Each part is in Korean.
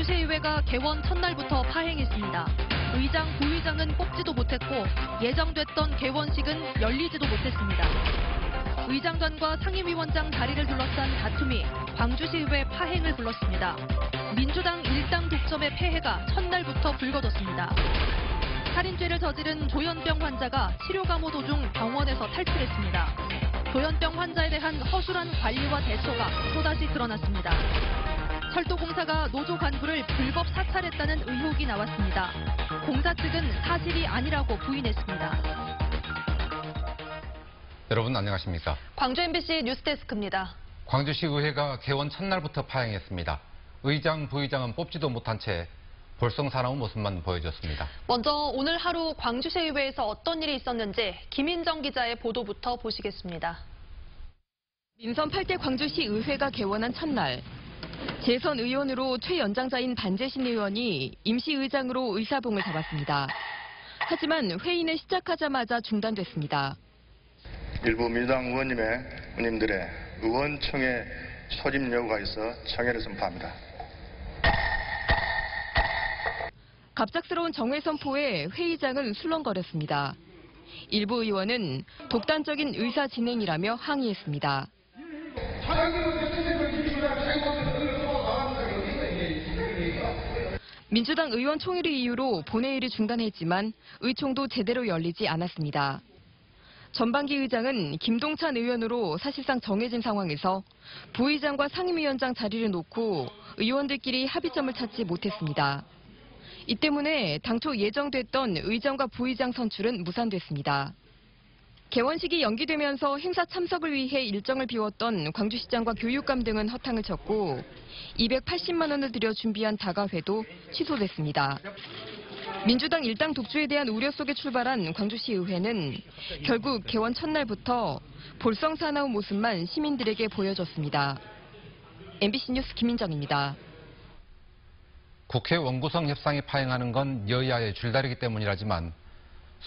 광주시의회가 개원 첫날부터 파행했습니다. 의장, 부의장은 뽑지도 못했고 예정됐던 개원식은 열리지도 못했습니다. 의장단과 상임위원장 자리를 둘러싼 다툼이 광주시의회 파행을 불렀습니다. 민주당 일당 독점의 폐해가 첫날부터 불거졌습니다. 살인죄를 저지른 조현병 환자가 치료감호 도중 병원에서 탈출했습니다. 조현병 환자에 대한 허술한 관리와 대처가 또다시 드러났습니다. 철도공사가 노조 간부를 불법 사찰했다는 의혹이 나왔습니다. 공사 측은 사실이 아니라고 부인했습니다. 여러분 안녕하십니까? 광주 MBC 뉴스데스크입니다. 광주시의회가 개원 첫날부터 파행했습니다. 의장, 부의장은 뽑지도 못한 채 볼썽사나운 모습만 보여줬습니다. 먼저 오늘 하루 광주시의회에서 어떤 일이 있었는지 김인정 기자의 보도부터 보시겠습니다. 민선 8대 광주시의회가 개원한 첫날, 재선 의원으로 최연장자인 반재신 의원이 임시의장으로 의사봉을 잡았습니다. 하지만 회의는 시작하자마자 중단됐습니다. 일부 민주당 의원님들의 의원총회 소집 요구가 있어 청회를 선포합니다. 갑작스러운 정회 선포에 회의장은 술렁거렸습니다. 일부 의원은 독단적인 의사 진행이라며 항의했습니다. 민주당 의원 총회를 이유로 본회의를 중단했지만 의총도 제대로 열리지 않았습니다. 전반기 의장은 김동찬 의원으로 사실상 정해진 상황에서 부의장과 상임위원장 자리를 놓고 의원들끼리 합의점을 찾지 못했습니다. 이 때문에 당초 예정됐던 의장과 부의장 선출은 무산됐습니다. 개원식이 연기되면서 행사 참석을 위해 일정을 비웠던 광주시장과 교육감 등은 허탕을 쳤고 280만 원을 들여 준비한 다가회도 취소됐습니다. 민주당 일당 독주에 대한 우려 속에 출발한 광주시의회는 결국 개원 첫날부터 볼썽사나운 모습만 시민들에게 보여줬습니다. MBC 뉴스 김인정입니다. 국회 원구성 협상이 파행하는 건 여야의 줄다리기 때문이라지만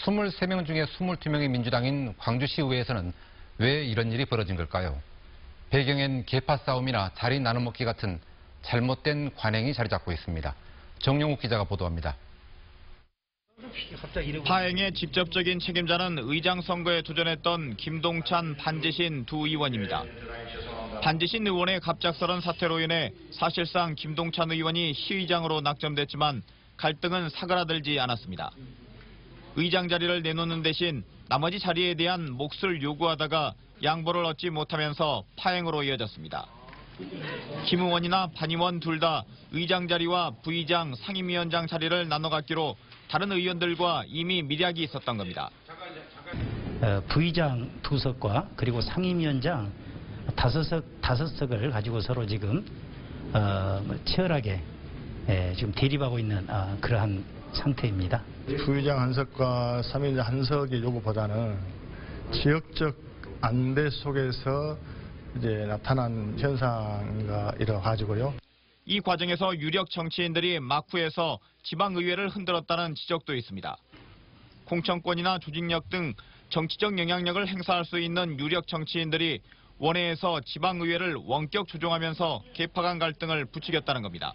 23명 중에 22명의 민주당인 광주시의회에서는 왜 이런 일이 벌어진 걸까요? 배경엔 계파 싸움이나 자리 나눠먹기 같은 잘못된 관행이 자리 잡고 있습니다. 정용욱 기자가 보도합니다. 파행의 직접적인 책임자는 의장 선거에 도전했던 김동찬, 반재신 두 의원입니다. 반재신 의원의 갑작스런 사퇴로 인해 사실상 김동찬 의원이 시의장으로 낙점됐지만 갈등은 사그라들지 않았습니다. 의장 자리를 내놓는 대신 나머지 자리에 대한 몫을 요구하다가 양보를 얻지 못하면서 파행으로 이어졌습니다. 김 의원이나 반 의원 둘 다 의장 자리와 부의장, 상임위원장 자리를 나눠 갖기로 다른 의원들과 이미 밀약이 있었던 겁니다. 부의장 2석과 그리고 상임위원장 5석을 가지고 서로 지금 치열하게 지금 대립하고 있는 그러한 상태입니다. 부의장 1석과 상임위원장 1석의 요구보다는 지역적 안배 속에서 이제 나타난 현상과 이러 가지고요. 이 과정에서 유력 정치인들이 막후에서 지방의회를 흔들었다는 지적도 있습니다. 공천권이나 조직력 등 정치적 영향력을 행사할 수 있는 유력 정치인들이 원회에서 지방의회를 원격 조종하면서 계파 간 갈등을 부추겼다는 겁니다.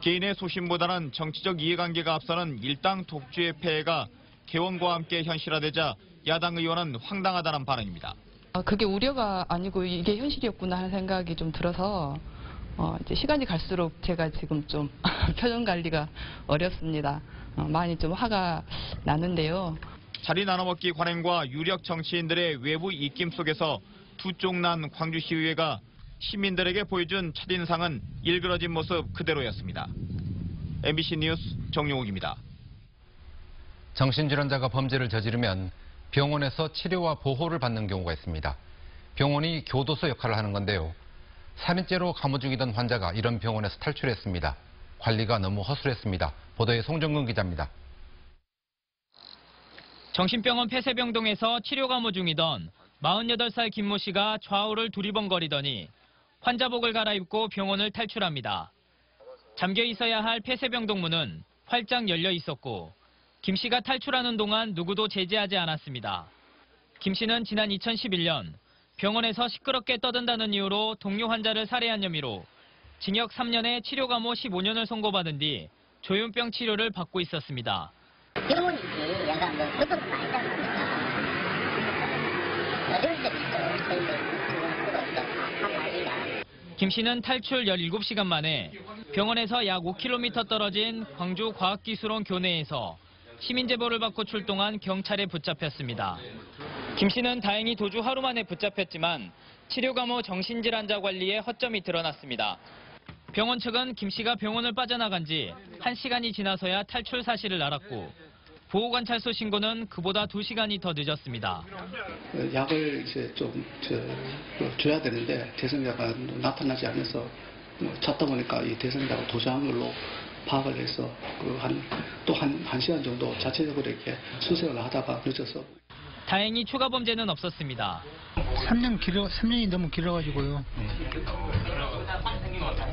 개인의 소신보다는 정치적 이해관계가 앞서는 일당 독주의 폐해가 개원과 함께 현실화되자 야당 의원은 황당하다는 반응입니다. 그게 우려가 아니고 이게 현실이었구나 하는 생각이 좀 들어서 이제 시간이 갈수록 제가 지금 좀 표정 관리가 어렵습니다. 많이 좀 화가 나는데요. 자리 나눠먹기 관행과 유력 정치인들의 외부 입김 속에서 두 쪽 난 광주시의회가 시민들에게 보여준 첫인상은 일그러진 모습 그대로였습니다. MBC 뉴스 정용욱입니다. 정신질환자가 범죄를 저지르면 병원에서 치료와 보호를 받는 경우가 있습니다. 병원이 교도소 역할을 하는 건데요. 살인죄로 감호 중이던 환자가 이런 병원에서 탈출했습니다. 관리가 너무 허술했습니다. 보도에 송정근 기자입니다. 정신병원 폐쇄병동에서 치료 감호 중이던 48살 김모 씨가 좌우를 두리번거리더니 환자복을 갈아입고 병원을 탈출합니다. 잠겨 있어야 할 폐쇄병동 문은 활짝 열려 있었고 김 씨가 탈출하는 동안 누구도 제지하지 않았습니다. 김 씨는 지난 2011년 병원에서 시끄럽게 떠든다는 이유로 동료 환자를 살해한 혐의로 징역 3년에 치료 감호 15년을 선고받은 뒤 조현병 치료를 받고 있었습니다. 병원이지 얘가 뭐 그것도 아니잖아. 김 씨는 탈출 17시간 만에 병원에서 약 5km 떨어진 광주 과학기술원 교내에서 시민 제보를 받고 출동한 경찰에 붙잡혔습니다. 김 씨는 다행히 도주 하루 만에 붙잡혔지만 치료 감호 정신질환자 관리에 허점이 드러났습니다. 병원 측은 김 씨가 병원을 빠져나간 지 1시간이 지나서야 탈출 사실을 알았고 보호관찰소 신고는 그보다 2시간이 더 늦었습니다. 약을 이제 좀 줘야 되는데 대성자가 나타나지 않아서 찾다 보니까 이 대성자가 도주한 걸로 파악을 해서 또 한 시간 정도 자체적으로 이렇게 수색을 하다가 늦어서. 다행히 추가 범죄는 없었습니다. 3년이 너무 길어가지고요.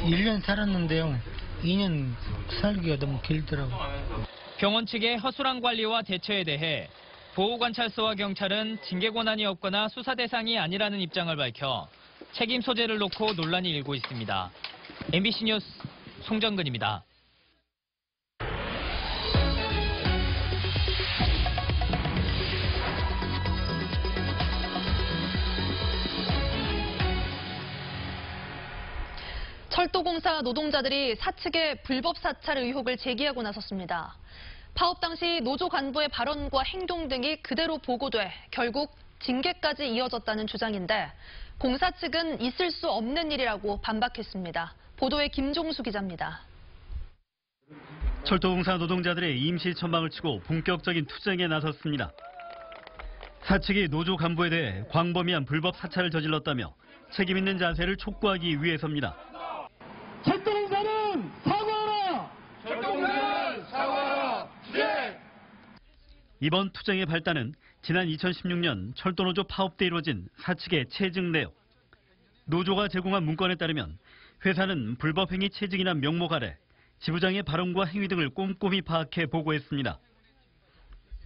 1년 살았는데요. 2년 살기가 너무 길더라고요. 병원 측의 허술한 관리와 대처에 대해 보호관찰소와 경찰은 징계 권한이 없거나 수사 대상이 아니라는 입장을 밝혀 책임 소재를 놓고 논란이 일고 있습니다. MBC 뉴스 송정근입니다. 철도공사 노동자들이 사측의 불법 사찰 의혹을 제기하고 나섰습니다. 파업 당시 노조 간부의 발언과 행동 등이 그대로 보고돼 결국 징계까지 이어졌다는 주장인데 공사 측은 있을 수 없는 일이라고 반박했습니다. 보도에 김종수 기자입니다. 철도공사 노동자들의 임시 천방을 치고 본격적인 투쟁에 나섰습니다. 사측이 노조 간부에 대해 광범위한 불법 사찰을 저질렀다며 책임 있는 자세를 촉구하기 위해서입니다. 철도공사는 사과하라! 철도공사는 사과하라! 투쟁! 이번 투쟁의 발단은 지난 2016년 철도노조 파업 때 이루어진 사측의 체증 내역. 노조가 제공한 문건에 따르면 회사는 불법행위 체증이란 명목 아래 지부장의 발언과 행위 등을 꼼꼼히 파악해 보고했습니다.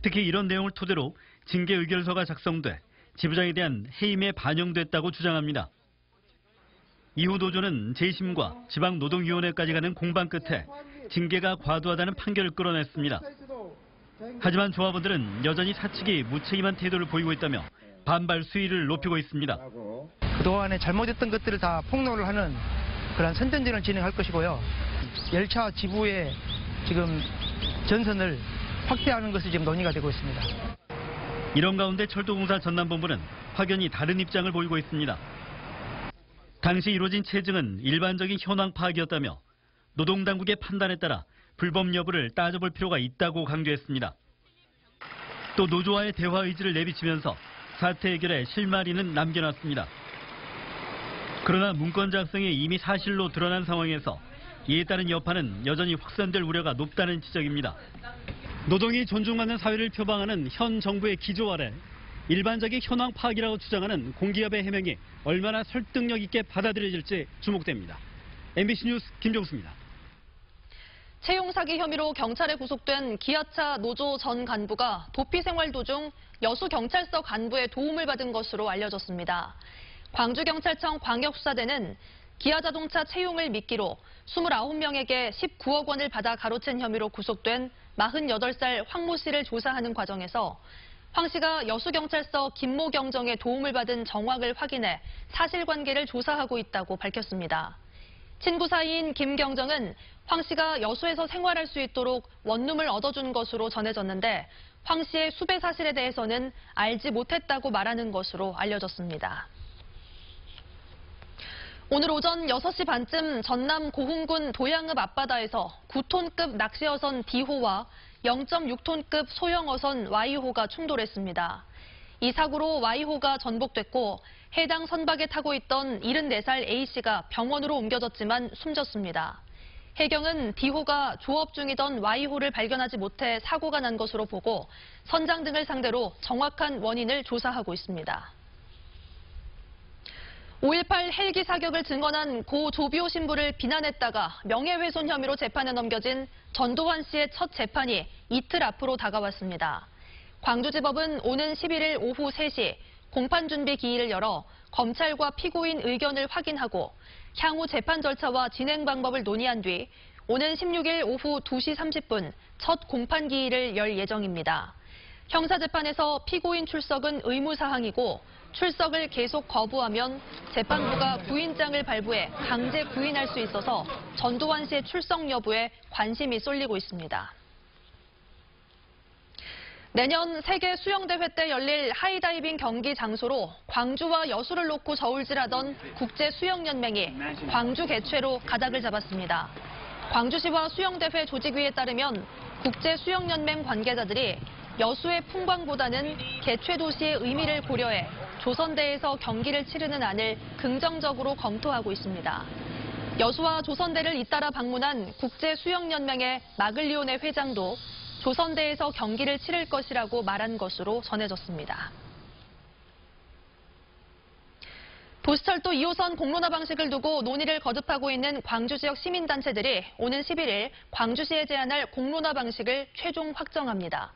특히 이런 내용을 토대로 징계 의결서가 작성돼 지부장에 대한 해임에 반영됐다고 주장합니다. 이후 노조는 재심과 지방노동위원회까지 가는 공방 끝에 징계가 과도하다는 판결을 끌어냈습니다. 하지만 조합원들은 여전히 사측이 무책임한 태도를 보이고 있다며 반발 수위를 높이고 있습니다. 그동안에 잘못했던 것들을 다 폭로를 하는 그런 선전전을 진행할 것이고요. 열차 지부의 지금 전선을 확대하는 것이 지금 논의가 되고 있습니다. 이런 가운데 철도공사 전남본부는 확연히 다른 입장을 보이고 있습니다. 당시 이루어진 체증은 일반적인 현황 파악이었다며 노동당국의 판단에 따라 불법 여부를 따져볼 필요가 있다고 강조했습니다. 또 노조와의 대화 의지를 내비치면서 사태 해결에 실마리는 남겨놨습니다. 그러나 문건 작성이 이미 사실로 드러난 상황에서 이에 따른 여파는 여전히 확산될 우려가 높다는 지적입니다. 노동이 존중받는 사회를 표방하는 현 정부의 기조 아래 일반적인 현황 파악이라고 주장하는 공기업의 해명이 얼마나 설득력 있게 받아들여질지 주목됩니다. MBC 뉴스 김종수입니다. 채용 사기 혐의로 경찰에 구속된 기아차 노조 전 간부가 도피 생활 도중 여수경찰서 간부의 도움을 받은 것으로 알려졌습니다. 광주경찰청 광역수사대는 기아자동차 채용을 미끼로 29명에게 19억 원을 받아 가로챈 혐의로 구속된 48살 황모 씨를 조사하는 과정에서 황 씨가 여수경찰서 김모 경정의 도움을 받은 정황을 확인해 사실관계를 조사하고 있다고 밝혔습니다. 친구 사이인 김 경정은 황 씨가 여수에서 생활할 수 있도록 원룸을 얻어준 것으로 전해졌는데 황 씨의 수배 사실에 대해서는 알지 못했다고 말하는 것으로 알려졌습니다. 오늘 오전 6시 반쯤 전남 고흥군 도양읍 앞바다에서 9톤급 낚시어선 D호와 0.6톤급 소형 어선 Y호가 충돌했습니다. 이 사고로 Y호가 전복됐고 해당 선박에 타고 있던 74살 A씨가 병원으로 옮겨졌지만 숨졌습니다. 해경은 D호가 조업 중이던 Y호를 발견하지 못해 사고가 난 것으로 보고 선장 등을 상대로 정확한 원인을 조사하고 있습니다. 5.18 헬기 사격을 증언한 고 조비오 신부를 비난했다가 명예훼손 혐의로 재판에 넘겨진 전도환 씨의 첫 재판이 이틀 앞으로 다가왔습니다. 광주지법은 오는 11일 오후 3시 공판 준비 기일을 열어 검찰과 피고인 의견을 확인하고 향후 재판 절차와 진행 방법을 논의한 뒤 오는 16일 오후 2시 30분 첫 공판기일을 열 예정입니다. 형사재판에서 피고인 출석은 의무사항이고 출석을 계속 거부하면 재판부가 구인장을 발부해 강제 구인할 수 있어서 전두환 씨의 출석 여부에 관심이 쏠리고 있습니다. 내년 세계 수영대회 때 열릴 하이다이빙 경기 장소로 광주와 여수를 놓고 저울질하던 국제수영연맹이 광주 개최로 가닥을 잡았습니다. 광주시와 수영대회 조직위에 따르면 국제수영연맹 관계자들이 여수의 풍광보다는 개최 도시의 의미를 고려해 조선대에서 경기를 치르는 안을 긍정적으로 검토하고 있습니다. 여수와 조선대를 잇따라 방문한 국제수영연맹의 마글리오네 회장도 조선대에서 경기를 치를 것이라고 말한 것으로 전해졌습니다. 도시철도 2호선 공론화 방식을 두고 논의를 거듭하고 있는 광주 지역 시민단체들이 오는 11일 광주시에 제안할 공론화 방식을 최종 확정합니다.